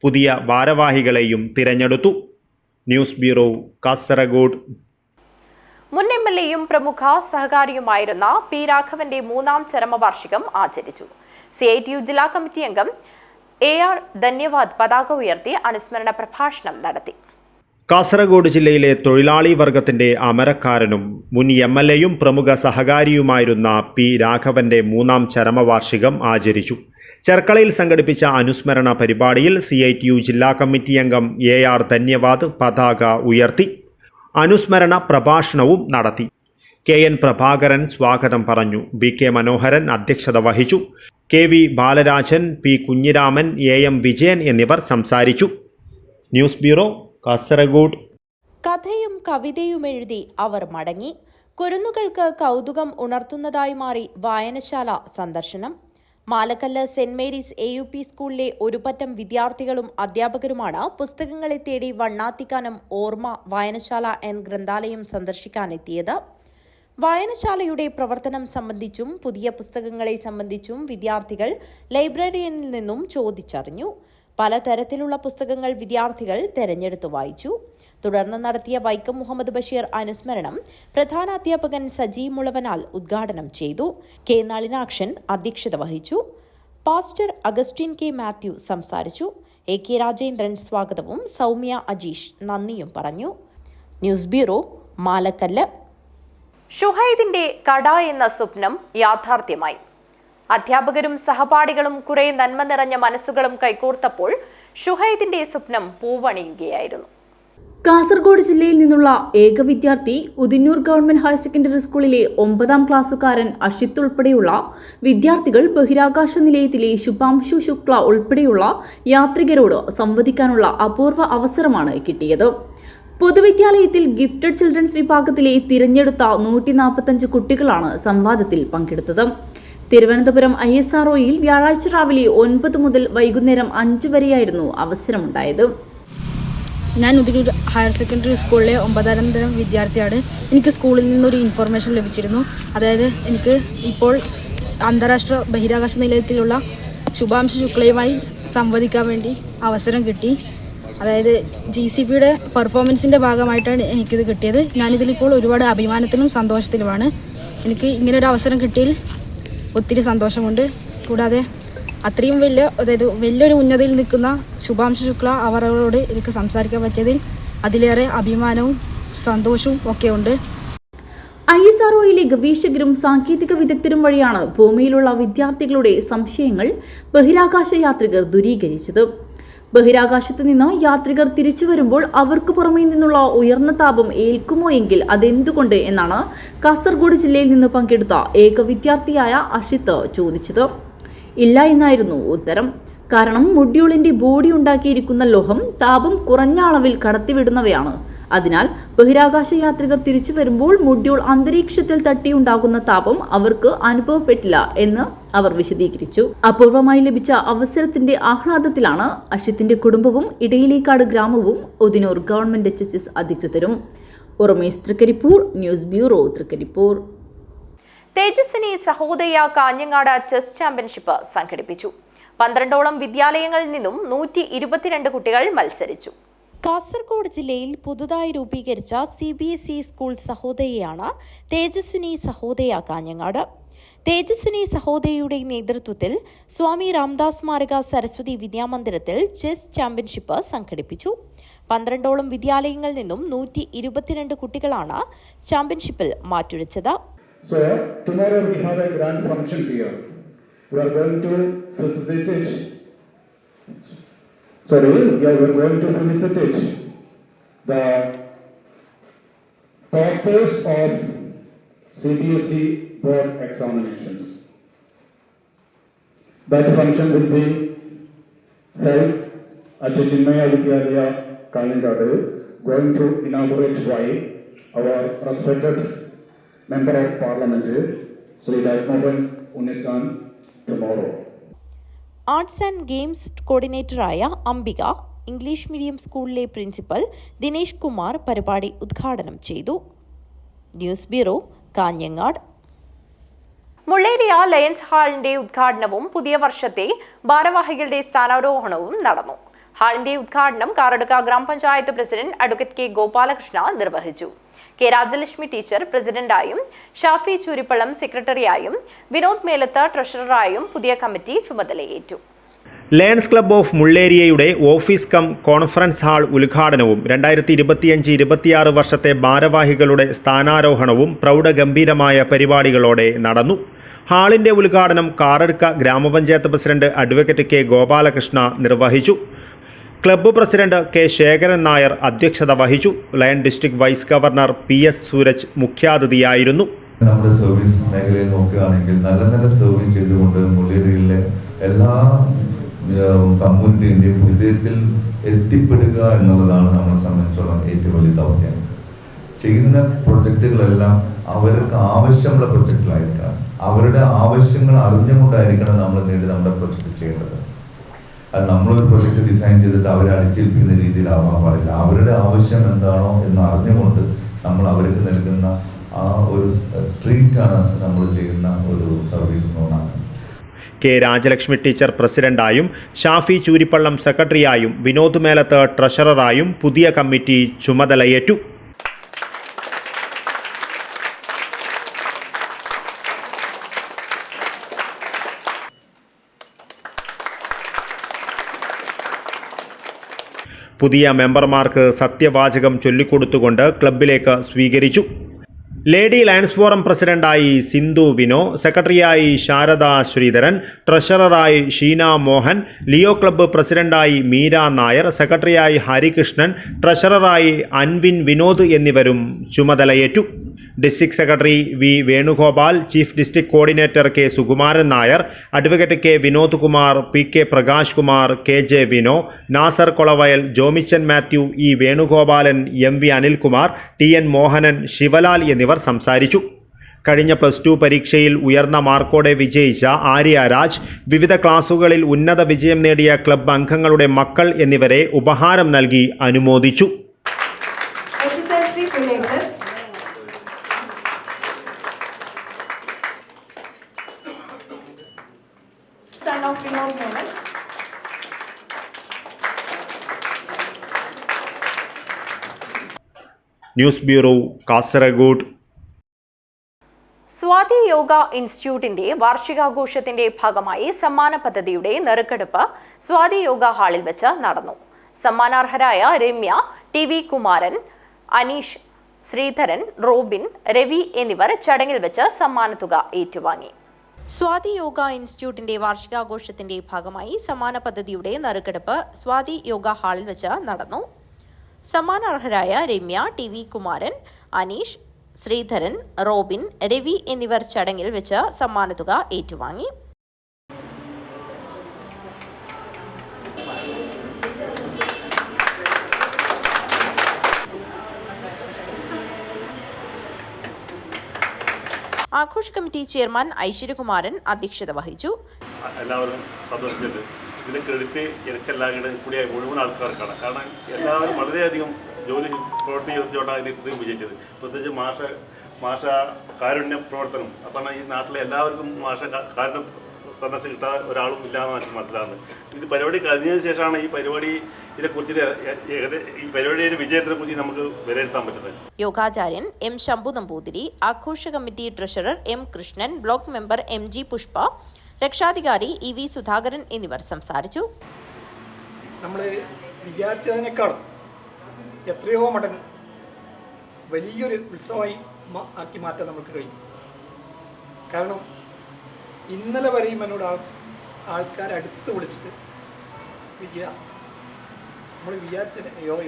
പുതിയ ഭാരവാഹികളെയും തിരഞ്ഞെടുത്തു. News bureau Kasaragod. മുൻ MLAയും പ്രമുഖ സഹകാരിയുമായിരുന്ന P രാഘവന്റെ 3ാം ചരമവാർഷികം ആചരിച്ചു. CITU ജില്ലാ കമ്മിറ്റി അംഗം AR ധന്യവാദ് പതാക ഉയർത്തി അനുസ്മരണ പ്രഭാഷണം നടത്തി. കാസർഗോഡ് ജില്ലയിലെ തൊഴിലാളി വർഗത്തിന്റെ അമരക്കാരനും മുൻ MLAയും പ്രമുഖ സഹകാരിയുമായിരുന്ന P രാഘവന്റെ 3ാം ചരമവാർഷികം ആചരിച്ചു. ചെർക്കളയിൽ സംഘടിപ്പിച്ച അനുസ്മരണ പരിപാടിയിൽ CITU ജില്ലാ കമ്മിറ്റി അംഗം AR ധന്യവാദ് പതാക ഉയർത്തി. അനുസ്മരണ പ്രഭാഷണവും നടത്തി. KN പ്രഭാകരൻ സ്വാഗതം പറഞ്ഞു. BK മനോഹരൻ അധ്യക്ഷത വഹിച്ചു. KV Balarajan, P Kunhiraman, AM Vijayan എന്നിവർ സംസാരിച്ചു. News bureau Kasaragod. കഥയും കവിതയും എഴുതി അവർ മടങ്ങി. കുരുന്നുകൾക്ക് കൗതുകം ഉണർത്തുന്നതായി മാറി വായനശാല സന്ദർശനം. മാലക്കല്ല് സെന്റ് മേരീസ് AUP സ്കൂളിലെ ഒരു പറ്റം വിദ്യാർത്ഥികളും അധ്യാപകരുമാണ് പുസ്തകങ്ങളെ തേടി വണ്ണാത്തിക്കാനം ഓർമ്മ വായനശാല ഗ്രന്ഥാലയം സന്ദർശിക്കാനെത്തിയത്. വായനശാലയുടെ പ്രവർത്തനം സംബന്ധിച്ചും പുതിയ പുസ്തകങ്ങളെ സംബന്ധിച്ചും വിദ്യാർത്ഥികൾ ലൈബ്രറിയനിൽ നിന്നും ചോദിച്ചറിഞ്ഞു. പലതരത്തിലുള്ള പുസ്തകങ്ങൾ വിദ്യാർത്ഥികൾ തെരഞ്ഞെടുത്തു വായിച്ചു. തുടർന്ന് നടത്തിയ വൈക്കം മുഹമ്മദ് ബഷീർ അനുസ്മരണം പ്രധാനാധ്യാപകൻ സജി മുളവനാൽ ഉദ്ഘാടനം ചെയ്തു. K നളിനാക്ഷൻ അധ്യക്ഷത വഹിച്ചു. പാസ്റ്റർ അഗസ്റ്റിൻ K മാത്യു സംസാരിച്ചു. AK രാജേന്ദ്രൻ സ്വാഗതവും സൗമ്യ അജീഷ് നന്ദിയും പറഞ്ഞു. News bureau Malakkallu. ഷുഹൈദിന്റെ കട എന്ന സ്വപ്നം യാഥാർത്ഥ്യമായി. അധ്യാപകരും സഹപാഠികളും കുറെ നന്മ നിറഞ്ഞ മനസ്സുകളും കൈകോർത്തപ്പോൾ ഷുഹൈദിന്റെ സ്വപ്നം പൂവണിയുകയായിരുന്നു. കാസർഗോഡ് ജില്ലയിൽ നിന്നുള്ള ഏക വിദ്യാർത്ഥി ഉദിന്നൂർ ഗവൺമെന്റ് ഹയർ സെക്കൻഡറി സ്കൂളിലെ 9ാം ക്ലാസ്സുകാരൻ അഷിത്ത് ഉൾപ്പെടെയുള്ള വിദ്യാർത്ഥികൾ ബഹിരാകാശ നിലയത്തിലെ ശുഭാംശു ശുക്ല ഉൾപ്പെടെയുള്ള യാത്രികരോട് സംവദിക്കാനുള്ള അപൂർവ അവസരമാണ് കിട്ടിയത്. പൊതുവിദ്യാലയത്തിൽ ഗിഫ്റ്റഡ് ചിൽഡ്രൻസ് വിഭാഗത്തിലെ തിരഞ്ഞെടുത്ത 145 കുട്ടികളാണ് സംവാദത്തിൽ പങ്കെടുത്തത്. തിരുവനന്തപുരം ISROയിൽ വ്യാഴാഴ്ച രാവിലെ 9 മുതൽ വൈകുന്നേരം 5 വരെയായിരുന്നു അവസരമുണ്ടായത്. ഞാൻ ഉദിനൂർ ഹയർ സെക്കൻഡറി സ്കൂളിലെ 9ാം തരം വിദ്യാർത്ഥിയാണ്. എനിക്ക് സ്കൂളിൽ നിന്നൊരു ഇൻഫർമേഷൻ ലഭിച്ചിരുന്നു. അതായത് എനിക്ക് ഇപ്പോൾ അന്താരാഷ്ട്ര ബഹിരാകാശ നിലയത്തിലുള്ള ശുഭാംശു ശുക്ലയുമായി സംവദിക്കാൻ വേണ്ടി അവസരം കിട്ടി. അതായത് GCPയുടെ പെർഫോമൻസിൻ്റെ ഭാഗമായിട്ടാണ് എനിക്കിത് കിട്ടിയത്. ഞാനിതിലിപ്പോൾ ഒരുപാട് അഭിമാനത്തിലും സന്തോഷത്തിലുമാണ്. എനിക്ക് ഇങ്ങനൊരു അവസരം കിട്ടിയതിൽ ഒത്തിരി സന്തോഷമുണ്ട്. കൂടാതെ അത്രയും വലിയൊരു ഉന്നതിയിൽ നിൽക്കുന്ന ശുഭാംശു ശുക്ല അവരോട് എനിക്ക് സംസാരിക്കാൻ പറ്റിയതിൽ അതിലേറെ അഭിമാനവും സന്തോഷവും ഒക്കെ ഉണ്ട്. ISROയിലെ ഗവേഷകരും സാങ്കേതിക വിദഗ്ധരും വഴിയാണ് ഭൂമിയിലുള്ള വിദ്യാർത്ഥികളുടെ സംശയങ്ങൾ ബഹിരാകാശ യാത്രികർ ദൂരീകരിച്ചത്. ബഹിരാകാശത്തു നിന്ന് യാത്രികർ തിരിച്ചു വരുമ്പോൾ അവർക്ക് പുറമേ നിന്നുള്ള ഉയർന്ന താപം ഏൽക്കുമോ എങ്കിൽ അതെന്തുകൊണ്ട് എന്നാണ് കാസർഗോഡ് ജില്ലയിൽ നിന്ന് പങ്കെടുത്ത ഏക വിദ്യാർത്ഥിയായ അഷിത്ത് ചോദിച്ചത്. ഇല്ല എന്നായിരുന്നു ഉത്തരം. കാരണം മൊഡ്യൂളിന്റെ ബോഡി ഉണ്ടാക്കിയിരിക്കുന്ന ലോഹം താപം കുറഞ്ഞ അളവിൽ കടത്തിവിടുന്നവയാണ്. അതിനാൽ ബഹിരാകാശ യാത്രികർ തിരിച്ചു വരുമ്പോൾ മൊഡ്യൂൾ അന്തരീക്ഷത്തിൽ തട്ടിയുണ്ടാകുന്ന താപം അവർക്ക് അനുഭവപ്പെട്ടില്ല എന്ന് അവർ വിശദീകരിച്ചു. അപൂർവമായി ലഭിച്ച അവസരത്തിന്റെ ആഹ്ലാദത്തിലാണ് അഷിത്തിന്റെ കുടുംബവും ഇടയിലേക്കാട് ഗ്രാമവും ഒതിനൂർ ഗവൺമെന്റ് HSS അധികൃതരും. Urumees Trikaripur, news bureau, Trikaripur. Tejaswini Sahodaya Kanhangad chess championship സംഘടിപ്പിച്ചു. 12ഓളം വിദ്യാലയങ്ങളിൽ നിന്നും 122 കുട്ടികൾ മത്സരിച്ചു. കാസർഗോഡ് ജില്ലയിൽ പുതുതായി രൂപീകരിച്ച CBSE സ്കൂൾ സഹോദയയാണ് തേജസ്വിനി സഹോദയ കാഞ്ഞങ്ങാട്. തേജസ്വിനി സഹോദയയുടെ നേതൃത്വത്തിൽ സ്വാമി രാംദാസ് സ്മാരക സരസ്വതി വിദ്യാമന്ദിരത്തിൽ ചെസ് ചാമ്പ്യൻഷിപ്പ് സംഘടിപ്പിച്ചു. 12ഓളം വിദ്യാലയങ്ങളിൽ നിന്നും 122 കുട്ടികളാണ് ചാമ്പ്യൻഷിപ്പിൽ മാറ്റുരച്ചത്. So tomorrow we have a grand functions here. We are going to felicitate the toppers of CBSE board examinations. That function will be held at the Chinmaya Vidyalaya, Kalingadu, going to inaugurate by our respected Member of Parliament, Sri Rajmohan Unithan, tomorrow. Arts and games കോർഡിനേറ്ററായ Ambika, English medium സ്കൂളിലെ principal Dinesh Kumar പരിപാടി ഉദ്ഘാടനം ചെയ്തു. News bureau, Kanhangad. Mulleria lions ഹാളിന്റെ ഉദ്ഘാടനവും പുതിയ വർഷത്തെ ഭാരവാഹികളുടെ സ്ഥാനാരോഹണവും നടന്നു. ഹാളിന്റെ ഉദ്ഘാടനം കാറടുക്ക ഗ്രാമപഞ്ചായത്ത് പ്രസിഡന്റ് അഡ്വക്കേറ്റ് കെ ഗോപാലകൃഷ്ണ നിർവഹിച്ചു. കെ രാജലക്ഷ്മി ടീച്ചർ പ്രസിഡന്റായും ഷാഫി ചൂരിപ്പള്ളം സെക്രട്ടറിയായും വിനോദ് മേലത്ത് ട്രഷററായും പുതിയ കമ്മിറ്റി ചുമതലയേറ്റു. ലയൺസ് ക്ലബ്ബ് ഓഫ് മുള്ളേരിയയുടെ ഓഫീസ് കം കോൺഫറൻസ് ഹാൾ ഉദ്ഘാടനവും 2025-26 വർഷത്തെ ഭാരവാഹികളുടെ സ്ഥാനാരോഹണവും പ്രൗഢഗംഭീരമായ പരിപാടികളോടെ നടന്നു. ഹാളിന്റെ ഉദ്ഘാടനം കാറടുക്ക ഗ്രാമപഞ്ചായത്ത് പ്രസിഡന്റ് അഡ്വക്കേറ്റ് കെ ഗോപാലകൃഷ്ണ നിർവഹിച്ചു. Club president K Shekharan Nair അധ്യക്ഷത വഹിച്ചു. Lion district vice governor PS Suraj മുഖ്യാതിഥിയായിരുന്നു. നമ്മുടെ സർവീസ് മേഖലയിൽ നോക്കുകയാണെങ്കിൽ നല്ല നല്ല സർവീസ് ചെയ്തുകൊണ്ട് മുള്ളേരിയയിലെ എല്ലാ കമ്മ്യൂണിറ്റിൻ്റെയും ഹൃദയത്തിൽ എത്തിപ്പെടുക എന്നുള്ളതാണ് നമ്മളെ സംബന്ധിച്ചോളം ഏറ്റവും വലിയ ദൗത്യം. ചെയ്യുന്ന പ്രൊജക്റ്റുകളെല്ലാം അവർക്ക് ആവശ്യമുള്ള പ്രൊജക്റ്റിലായിരിക്കണം. അവരുടെ ആവശ്യങ്ങൾ അറിഞ്ഞുകൊണ്ടായിരിക്കണം നമ്മൾ നമ്മുടെ പ്രൊജക്റ്റ് ചെയ്യേണ്ടത്. അത് നമ്മളൊരു പ്രൊജക്റ്റ് ഡിസൈൻ ചെയ്തിട്ട് അവരെ അടിച്ചേൽപ്പിക്കുന്ന രീതിയിലാവാൻ പാടില്ല. അവരുടെ ആവശ്യം എന്താണോ എന്ന് അറിഞ്ഞുകൊണ്ട് നമ്മൾ അവർക്ക് നൽകുന്ന ആ ഒരു ട്രീറ്റാണ് നമ്മൾ ചെയ്യുന്ന ഒരു സർവീസ് എന്നാണ്. കെ രാജലക്ഷ്മി ടീച്ചർ പ്രസിഡന്റായും ഷാഫി ചൂരിപ്പള്ളം സെക്രട്ടറിയായും വിനോദ് മേലത്ത് ട്രഷററായും പുതിയ കമ്മിറ്റി ചുമതലയേറ്റു. പുതിയ മെമ്പർമാർക്ക് സത്യവാചകം ചൊല്ലിക്കൊടുത്തുകൊണ്ട് ക്ലബിലേക്ക് സ്വീകരിച്ചു. ലേഡി ലയൺസ് ഫോറം പ്രസിഡന്റായി സിന്ധു വിനോ, സെക്രട്ടറിയായി ശാരദ ശ്രീധരൻ, ട്രഷററായി ഷീന മോഹൻ, ലിയോ ക്ലബ്ബ് പ്രസിഡന്റായി മീര നായർ, സെക്രട്ടറിയായി ഹരികൃഷ്ണൻ, ട്രഷററായി അൻവിൻ വിനോദ് എന്നിവരും ചുമതലയേറ്റു. District secretary V Venugopal, chief district coordinator K Sukumaran Nair, advocate K Vinod Kumar, PK Prakash Kumar, KJ Vino, Nasar Kolavayal, Jomichan Mathew, E Venugopalan, MV Anilkumar, TN Mohanan, Shivalal എന്നിവർ സംസാരിച്ചു. കഴിഞ്ഞ +2 പരീക്ഷയിൽ ഉയർന്ന മാർക്കോടെ വിജയിച്ച ആര്യ രാജ്, വിവിധ ക്ലാസുകളിൽ ഉന്നത വിജയം നേടിയ ക്ലബ്ബ് അംഗങ്ങളുടെ മക്കൾ എന്നിവരെ ഉപഹാരം നൽകി അനുമോദിച്ചു. News bureau, Kasaragod. സ്വാതി യോഗ ഇൻസ്റ്റിറ്റ്യൂട്ടിന്റെ വാർഷികാഘോഷത്തിന്റെ ഭാഗമായി സമ്മാന പദ്ധതിയുടെ നറുക്കെടുപ്പ് സ്വാതി യോഗ ഹാളിൽ വെച്ച് നടന്നു. സമ്മാനാർഹരായ രമ്യ, TV കുമാരൻ, അനീഷ്, ശ്രീധരൻ, റോബിൻ, രവി എന്നിവർ ചടങ്ങിൽ വെച്ച് സമ്മാനത്തുക ഏറ്റുവാങ്ങി. സ്വാതി യോഗ ഇൻസ്റ്റിറ്റ്യൂട്ടിന്റെ വാർഷികാഘോഷത്തിന്റെ ഭാഗമായി സമ്മാന പദ്ധതിയുടെ നറുക്കെടുപ്പ് സ്വാതി യോഗ ഹാളിൽ വെച്ച് നടന്നു. സമ്മാനാർഹരായ രമ്യ, TV കുമാരൻ, അനീഷ്, ശ്രീധരൻ, റോബിൻ, രവി എന്നിവർ ചടങ്ങിൽ വെച്ച് സമ്മാനത്തുക ഏറ്റുവാങ്ങി. ആഘോഷ കമ്മിറ്റി ചെയർമാൻ ഐശ്വര്യകുമാരൻ അധ്യക്ഷത വഹിച്ചു. എല്ലാവരും സന്ദർശിച്ചിട്ട് ഇതിൻ്റെ ക്രെഡിറ്റ് എനിക്കെല്ലാവരുടെ കൂടിയ മുഴുവൻ ആൾക്കാർക്കാണ്. കാരണം എല്ലാവരും വളരെയധികം ജോലി പ്രവർത്തിയോടാണ് ഇത് ഇത്രയും വിജയിച്ചത്. പ്രത്യേകിച്ച് മാഷ കാരുണ്യ പ്രവർത്തനം. അപ്പോൾ ഈ നാട്ടിലെ എല്ലാവർക്കും മാഷ കാരുണ്യ സന്ദർശനം കിട്ടാൻ ഒരാളും ഇല്ലാന്ന് എനിക്ക് മനസ്സിലാകുന്നത്. ഇത് പരിപാടി കഴിഞ്ഞതിന് ശേഷമാണ് ഈ പരിപാടിയുടെ വിജയത്തിനെക്കുറിച്ച് നമുക്ക് വിലയിരുത്താൻ പറ്റുന്നത്. യോഗാചാര്യൻ എം ശംഭു നമ്പൂതിരി, ആഘോഷ committee treasurer M Krishnan, block member M G Pushpa, രക്ഷാധികാരി ഇ വി സുധാകരൻ എന്നിവർ സംസാരിച്ചു. നമ്മൾ വിചാരിച്ചതിനേക്കാളും എത്രയോ മടങ്ങ് വലിയൊരു ഉത്സവമായി ആക്കി മാറ്റാൻ നമുക്ക് കഴിയും. കാരണം ഇന്നലെ വരെയും എന്നോട് ആൾക്കാർ അടുത്ത് വിളിച്ചിട്ട് നമ്മൾ വിചാരിച്ച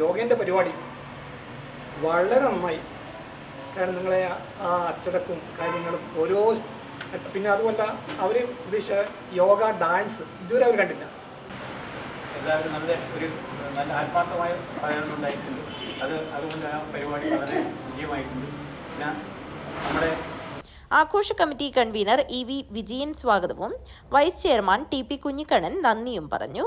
യോഗേൻ്റെ പരിപാടി വളരെ നന്നായി. കാരണം നിങ്ങളെ ആ അച്ചടക്കവും കാര്യങ്ങളും ഓരോ പിന്നെ അതുമല്ല അവർ പ്രതീക്ഷ യോഗ ഡാൻസ് ഇതുവരെ അവർ കണ്ടില്ല. എല്ലാവരും നല്ല ആത്മാർത്ഥമായ സഹകരണം ഉണ്ടായിട്ടുണ്ട്. അതുകൊണ്ട് ആ പരിപാടി വളരെ വിജയമായിട്ടുണ്ട്. പിന്നെ നമ്മുടെ ആഘോഷ committee convener E V Vijayan സ്വാഗതവും vice chairman T P Kunhikannan നന്ദിയും പറഞ്ഞു.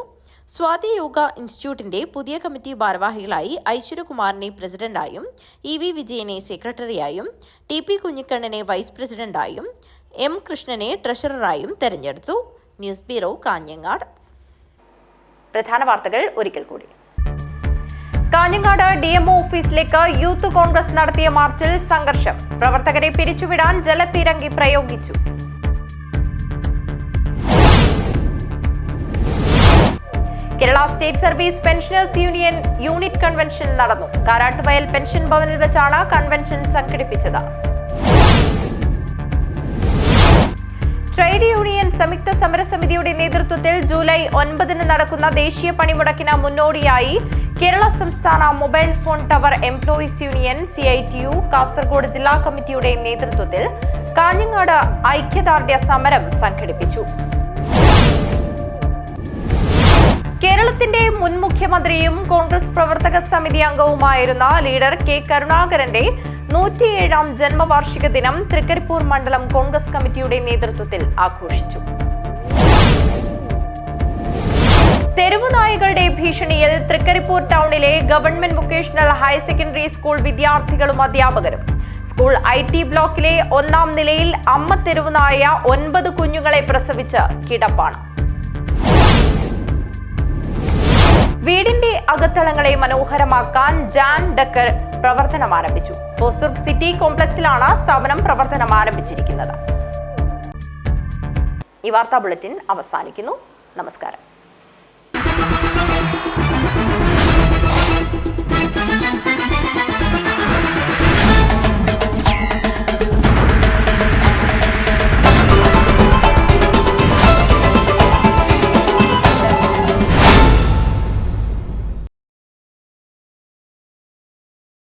സ്വാതി യോഗ ഇൻസ്റ്റിറ്റ്യൂട്ടിന്റെ പുതിയ കമ്മിറ്റി ഭാരവാഹികളായി ഐശ്വര്യകുമാറിനെ പ്രസിഡന്റായും ഇ വി വിജയനെ സെക്രട്ടറിയായും ടി പി കുഞ്ഞിക്കണ്ണനെ വൈസ് പ്രസിഡന്റായും എം കൃഷ്ണനെ ട്രഷററായും തെരഞ്ഞെടുത്തു. News bureau, Kanhangad. പ്രധാന വാർത്തകൾ ഒരിക്കൽ കൂടി. കാഞ്ഞങ്ങാട് DMO ഓഫീസിലേക്ക് യൂത്ത് കോൺഗ്രസ് നടത്തിയ മാർച്ചിൽ സംഘർഷം. പ്രവർത്തകരെ പിരിച്ചുവിടാൻ ജലപീരങ്കി പ്രയോഗിച്ചു. Kerala state service pensioners union unit convention നടന്നു. കാരാട്ടുവയൽ പെൻഷൻ ഭവനിൽ വെച്ചാണ് കൺവെൻഷൻ സംഘടിപ്പിച്ചത്. ട്രേഡ് യൂണിയൻ സംയുക്ത സമരസമിതിയുടെ നേതൃത്വത്തിൽ ജൂലൈ 9 നടക്കുന്ന ദേശീയ പണിമുടക്കിന് മുന്നോടിയായി കേരള സംസ്ഥാന mobile phone tower employees union CITU Kasaragod ജില്ലാ കമ്മിറ്റിയുടെ നേതൃത്വത്തിൽ കാഞ്ഞങ്ങാട് ഐക്യദാർഢ്യ സമരം സംഘടിപ്പിച്ചു. കേരളത്തിന്റെ മുൻ മുഖ്യമന്ത്രിയും കോൺഗ്രസ് പ്രവർത്തക സമിതി അംഗവുമായിരുന്ന ലീഡർ കെ കരുണാകരന്റെ 107ാം ജന്മവാർഷിക ദിനം തൃക്കരിപ്പൂർ മണ്ഡലം കോൺഗ്രസ് കമ്മിറ്റിയുടെ നേതൃത്വത്തിൽ ആഘോഷിച്ചു. തെരുവുനായകളുടെ ഭീഷണിയിൽ തൃക്കരിപ്പൂർ ടൗണിലെ government vocational higher secondary school വിദ്യാർത്ഥികളും അധ്യാപകരും. സ്കൂൾ IT ബ്ലോക്കിലെ 1ാം നിലയിൽ അമ്മ തെരുവുനായ 9 കുഞ്ഞുങ്ങളെ പ്രസവിച്ച് കിടപ്പാണ്. വീടിന്റെ അകത്തളങ്ങളെ മനോഹരമാക്കാൻ ജാൻ ഡക്കർ പ്രവർത്തനം ആരംഭിച്ചു. ഹോസ്ദുർഗ് സിറ്റി കോംപ്ലക്സിലാണ് സ്ഥാപനം പ്രവർത്തനം ആരംഭിച്ചിരിക്കുന്നത്. ഈ വാർത്താ ബുള്ളറ്റിൻ അവസാനിക്കുന്നു. നമസ്കാരം.